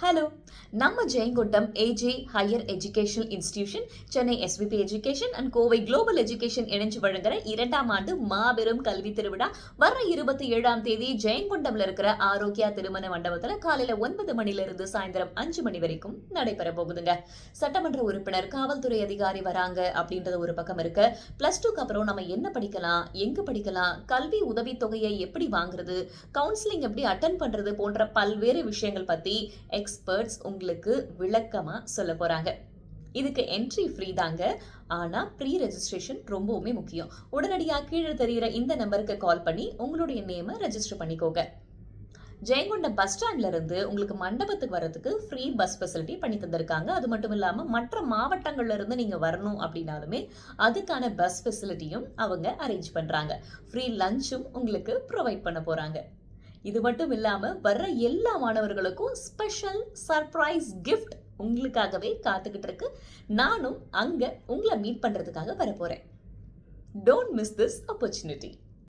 Hello, நம்ம Jayankondam AJ higher educational institution, Chennai SVP education and Kovai global education இணைஞ்சு வழங்குற 2ஆம் ஆண்டு மாபெரும் கல்வி திருவிழா வர 27ஆம் தேதி ஜெயங்கொண்டம்ல இருக்கிற ஆரோக்கியா திருமண மண்டபத்துல காலையில 9 மணில இருந்து சாயந்தரம் 5 மணி வரைக்கும் நடைபெற போகுதுங்க. சட்டமன்ற உறுப்பினர், காவல்துறை அதிகாரி வராங்க அப்படின்றது ஒரு பக்கம் இருக்கு. +2க்கு அப்புறம் நம்ம என்ன படிக்கலாம், எங்க படிக்கலாம், கல்வி உதவித்தொகையை எப்படி வாங்குறது, கவுன்சிலிங் எப்படி அட்டன் பண்றது போன்ற பல்வேறு விஷயங்கள் பத்தி எக்ஸ்பர்ட்ஸ் உங்களுக்கு விளக்கமா சொல்ல போறாங்க. இதுக்கு என்ட்ரி ஃப்ரீ தாங்க. ஆனா ப்ரீ ரெஜிஸ்ட்ரேஷன் ரொம்பவுமே முக்கியம். உடனடியா கீழே தெரியுற இந்த நம்பருக்கு கால் பண்ணி உங்களுடைய நேமை ரெஜிஸ்டர் பண்ணிக்கோங்க. ஜெயங்கொண்டம் பஸ் ஸ்டாண்ட்ல இருந்து உங்களுக்கு மண்டபத்துக்கு வரதுக்கு ஃப்ரீ பஸ் ஃபெசிலிட்டி பண்ணி தந்திருக்காங்க. அது மட்டும் இல்லாம மற்ற மாவட்டங்கள்ல இருந்து நீங்க வரணும் அப்படின்னாலுமே அதுக்கான பஸ் ஃபெசிலிட்டியும் அவங்க அரேஞ்ச் பண்றாங்க. ஃப்ரீ லஞ்சும் உங்களுக்கு ப்ரொவைட் பண்ண போறாங்க. இது மட்டும் இல்லாம வர்ற எல்லா மாணவர்களுக்கும் ஸ்பெஷல் சர்ப்ரைஸ் கிஃப்ட் உங்களுக்காகவே காத்துக்கிட்டு இருக்கு. நானும் அங்க உங்களை மீட் பண்றதுக்காக வரப்போறேன். Don't miss this opportunity.